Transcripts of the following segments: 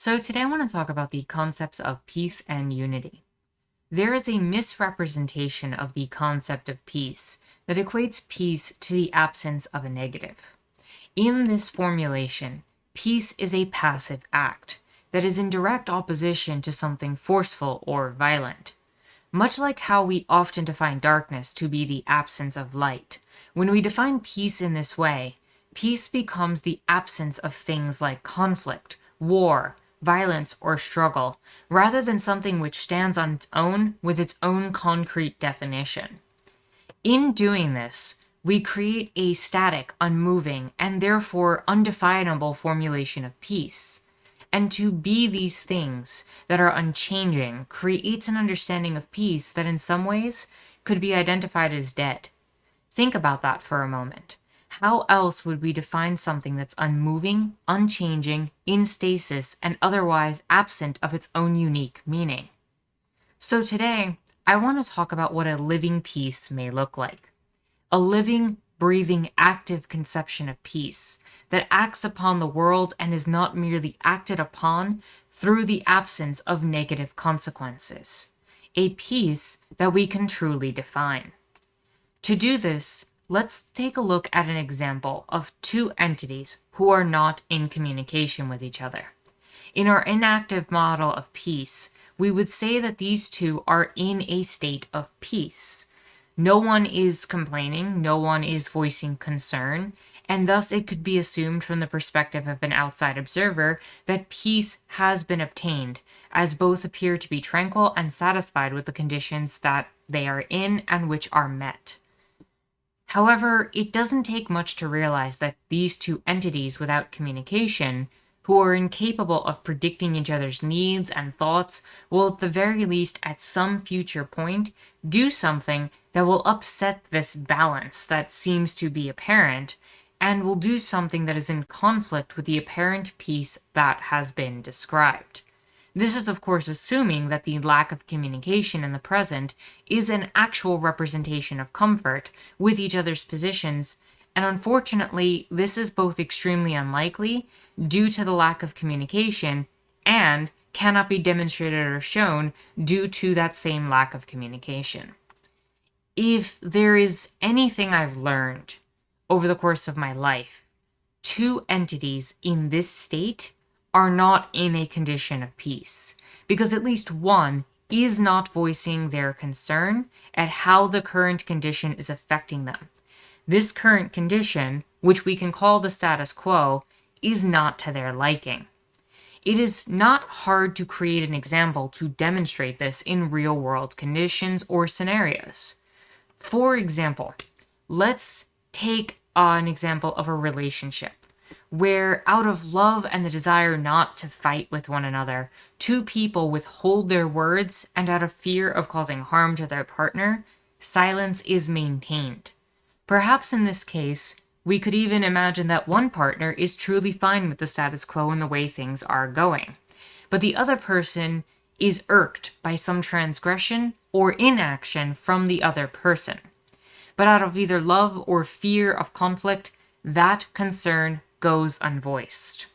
So today I want to talk about the concepts of peace and unity. There is a misrepresentation of the concept of peace that equates peace to the absence of a negative. In this formulation, peace is a passive act that is in direct opposition to something forceful or violent. Much like how we often define darkness to be the absence of light, when we define peace in this way, peace becomes the absence of things like conflict, war, violence, or struggle, rather than something which stands on its own with its own concrete definition. In doing this, we create a static, unmoving, and therefore undefinable formulation of peace. And to be these things that are unchanging creates an understanding of peace that in some ways could be identified as dead. Think about that for a moment. How else would we define something that's unmoving, unchanging, in stasis, and otherwise absent of its own unique meaning? So today, I want to talk about what a living peace may look like. A living, breathing, active conception of peace that acts upon the world and is not merely acted upon through the absence of negative consequences. A peace that we can truly define. To do this, let's take a look at an example of two entities who are not in communication with each other. In our inactive model of peace, we would say that these two are in a state of peace. No one is complaining, no one is voicing concern, and thus it could be assumed from the perspective of an outside observer that peace has been obtained, as both appear to be tranquil and satisfied with the conditions that they are in and which are met. However, it doesn't take much to realize that these two entities without communication, who are incapable of predicting each other's needs and thoughts, will at the very least at some future point do something that will upset this balance that seems to be apparent, and will do something that is in conflict with the apparent peace that has been described. This is, of course, assuming that the lack of communication in the present is an actual representation of comfort with each other's positions, and unfortunately, this is both extremely unlikely due to the lack of communication and cannot be demonstrated or shown due to that same lack of communication. If there is anything I've learned over the course of my life, two entities in this state are not in a condition of peace, because at least one is not voicing their concern at how the current condition is affecting them. This current condition, which we can call the status quo, is not to their liking. It is not hard to create an example to demonstrate this in real-world conditions or scenarios. For example, let's take an example of a relationship where, out of love and the desire not to fight with one another, two people withhold their words, and out of fear of causing harm to their partner, silence is maintained. Perhaps in this case, we could even imagine that one partner is truly fine with the status quo and the way things are going, but the other person is irked by some transgression or inaction from the other person. But out of either love or fear of conflict, that concern goes unvoiced.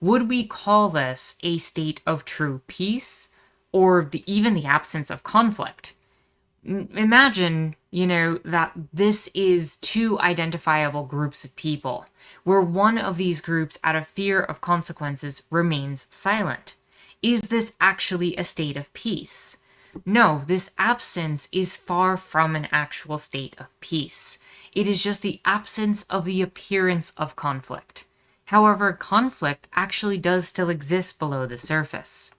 Would we call this a state of true peace, or even the absence of conflict? Imagine, that this is two identifiable groups of people, where one of these groups, out of fear of consequences, remains silent. Is this actually a state of peace? No, this absence is far from an actual state of peace. It is just the absence of the appearance of conflict. However, conflict actually does still exist below the surface.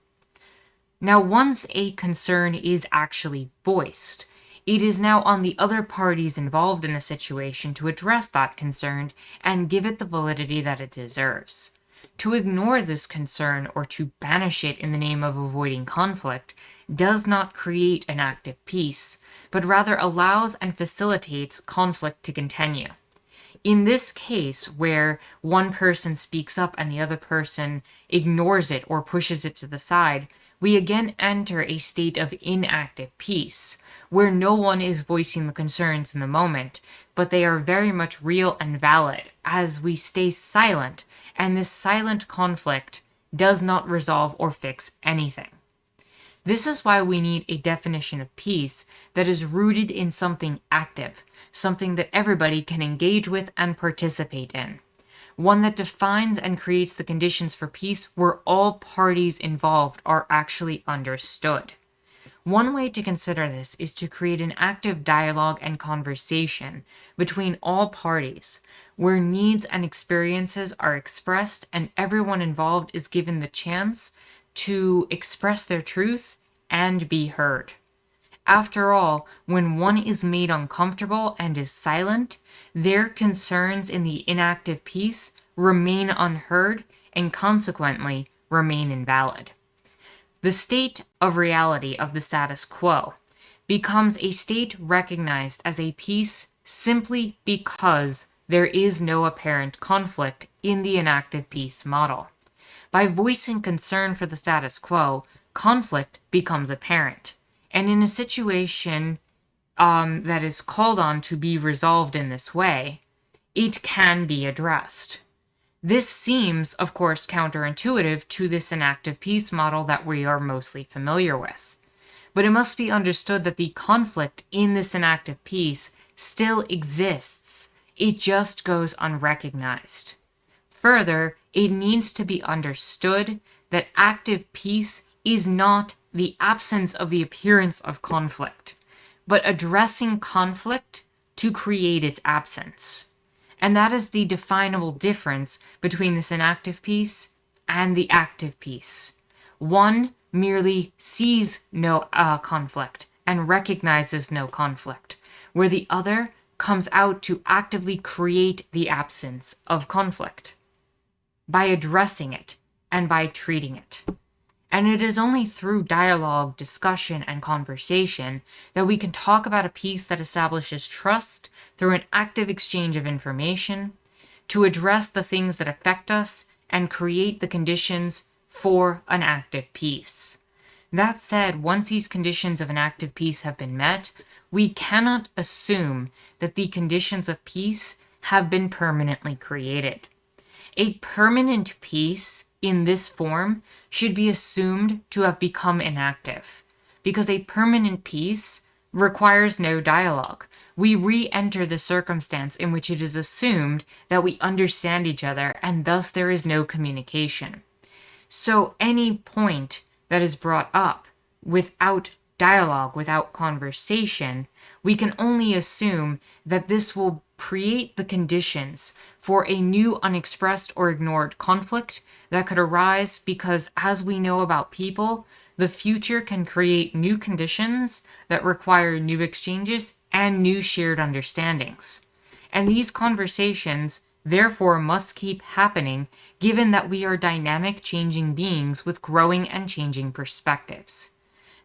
Now, once a concern is actually voiced, it is now on the other parties involved in the situation to address that concern and give it the validity that it deserves. To ignore this concern or to banish it in the name of avoiding conflict does not create an active peace, but rather allows and facilitates conflict to continue. In this case, where one person speaks up and the other person ignores it or pushes it to the side, we again enter a state of inactive peace, where no one is voicing the concerns in the moment, but they are very much real and valid as we stay silent, and this silent conflict does not resolve or fix anything. This is why we need a definition of peace that is rooted in something active, something that everybody can engage with and participate in. One that defines and creates the conditions for peace where all parties involved are actually understood. One way to consider this is to create an active dialogue and conversation between all parties, where needs and experiences are expressed and everyone involved is given the chance to express their truth and be heard. After all, when one is made uncomfortable and is silent, their concerns in the inactive peace remain unheard and consequently remain invalid. The state of reality of the status quo becomes a state recognized as a peace simply because there is no apparent conflict in the inactive peace model. By voicing concern for the status quo, conflict becomes apparent. And in a situation that is called on to be resolved in this way, it can be addressed. This seems, of course, counterintuitive to this inactive peace model that we are mostly familiar with. But it must be understood that the conflict in this inactive peace still exists. It just goes unrecognized. Further, it needs to be understood that active peace is not the absence of the appearance of conflict, but addressing conflict to create its absence. And that is the definable difference between this inactive peace and the active peace. One merely sees no conflict and recognizes no conflict, where the other comes out to actively create the absence of conflict by addressing it and by treating it. And it is only through dialogue, discussion, and conversation that we can talk about a peace that establishes trust through an active exchange of information to address the things that affect us and create the conditions for an active peace. That said, once these conditions of an active peace have been met, we cannot assume that the conditions of peace have been permanently created. A permanent peace in this form should be assumed to have become inactive, because a permanent peace requires no dialogue. We re-enter the circumstance in which it is assumed that we understand each other, and thus there is no communication. So any point that is brought up without dialogue, without conversation, we can only assume that this will create the conditions for a new unexpressed or ignored conflict that could arise because, as we know about people, the future can create new conditions that require new exchanges and new shared understandings. And these conversations, therefore, must keep happening given that we are dynamic, changing beings with growing and changing perspectives.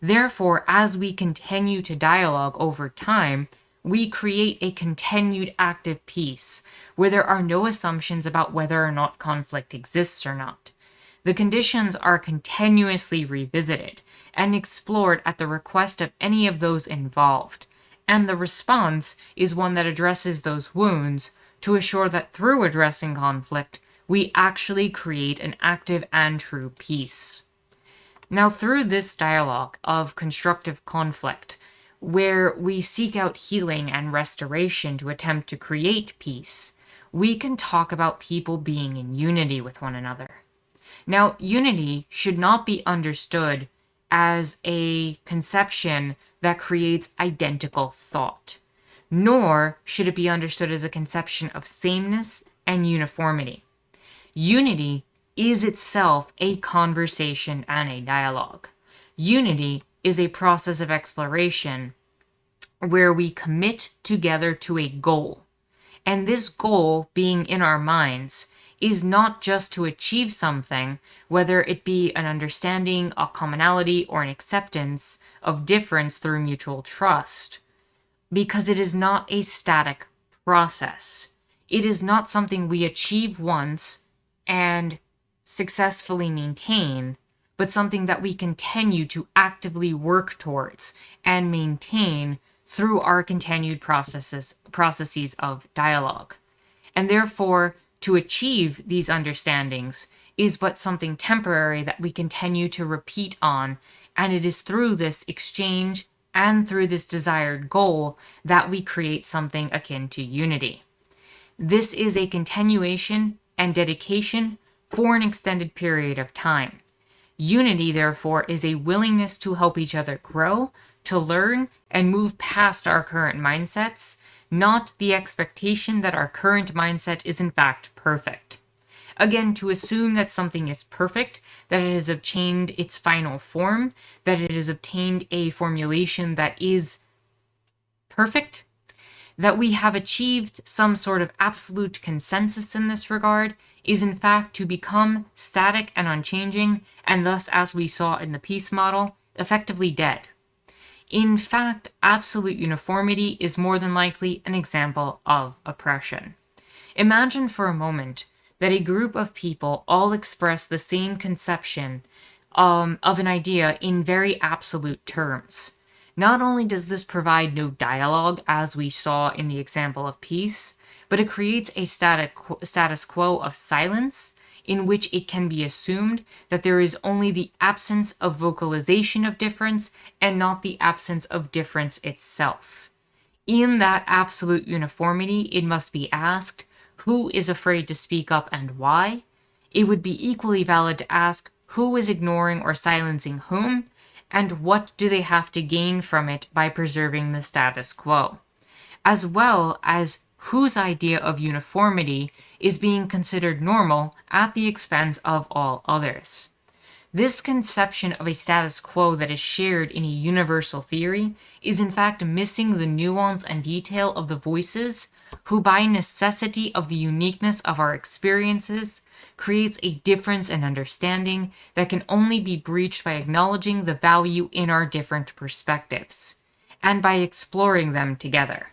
Therefore, as we continue to dialogue over time, we create a continued active peace where there are no assumptions about whether or not conflict exists or not. The conditions are continuously revisited and explored at the request of any of those involved, and the response is one that addresses those wounds to assure that through addressing conflict, we actually create an active and true peace. Now, through this dialogue of constructive conflict, where we seek out healing and restoration to attempt to create peace, we can talk about people being in unity with one another. Now, unity should not be understood as a conception that creates identical thought, nor should it be understood as a conception of sameness and uniformity. Unity is itself a conversation and a dialogue. Unity is a process of exploration where we commit together to a goal. And this goal, being in our minds, is not just to achieve something, whether it be an understanding, a commonality, or an acceptance of difference through mutual trust, because it is not a static process. It is not something we achieve once and successfully maintain, but something that we continue to actively work towards and maintain through our continued processes of dialogue. And therefore, to achieve these understandings is but something temporary that we continue to repeat on, and it is through this exchange and through this desired goal that we create something akin to unity. This is a continuation and dedication for an extended period of time. Unity, therefore, is a willingness to help each other grow, to learn, and move past our current mindsets, not the expectation that our current mindset is in fact perfect. Again, to assume that something is perfect, that it has obtained its final form, that it has obtained a formulation that is perfect, that we have achieved some sort of absolute consensus in this regard, is in fact to become static and unchanging, and thus, as we saw in the peace model, effectively dead. In fact, absolute uniformity is more than likely an example of oppression. Imagine for a moment that a group of people all express the same conception of an idea in very absolute terms. Not only does this provide no dialogue, as we saw in the example of peace, but it creates a status quo of silence in which it can be assumed that there is only the absence of vocalization of difference and not the absence of difference itself. In that absolute uniformity, it must be asked, who is afraid to speak up and why? It would be equally valid to ask, who is ignoring or silencing whom, and what do they have to gain from it by preserving the status quo? As well as whose idea of uniformity is being considered normal at the expense of all others. This conception of a status quo that is shared in a universal theory is in fact missing the nuance and detail of the voices who, by necessity of the uniqueness of our experiences, creates a difference in understanding that can only be breached by acknowledging the value in our different perspectives, and by exploring them together.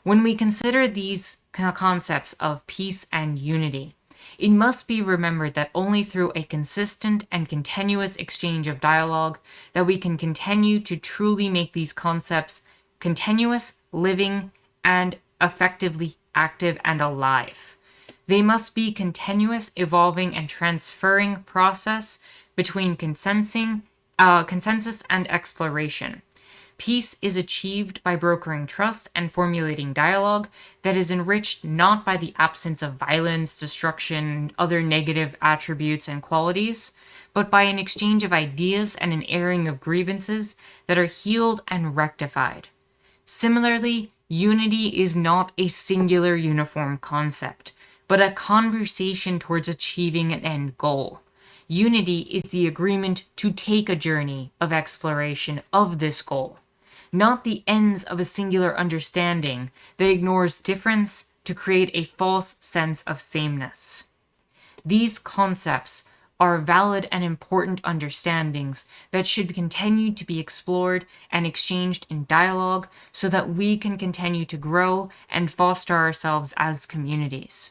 When we consider these concepts of peace and unity, it must be remembered that only through a consistent and continuous exchange of dialogue that we can continue to truly make these concepts continuous, living, and effectively active and alive. They must be continuous, evolving, and transferring process between consensus and exploration. Peace is achieved by brokering trust and formulating dialogue that is enriched not by the absence of violence, destruction, other negative attributes and qualities, but by an exchange of ideas and an airing of grievances that are healed and rectified. Similarly, unity is not a singular uniform concept, but a conversation towards achieving an end goal. Unity is the agreement to take a journey of exploration of this goal, not the ends of a singular understanding that ignores difference to create a false sense of sameness. These concepts are valid and important understandings that should continue to be explored and exchanged in dialogue so that we can continue to grow and foster ourselves as communities.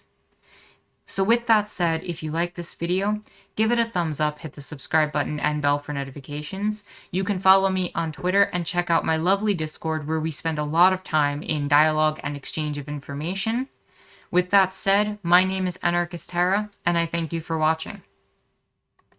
So with that said, if you like this video, give it a thumbs up, hit the subscribe button and bell for notifications. You can follow me on Twitter and check out my lovely Discord where we spend a lot of time in dialogue and exchange of information. With that said, my name is Anarchist Tara, and I thank you for watching.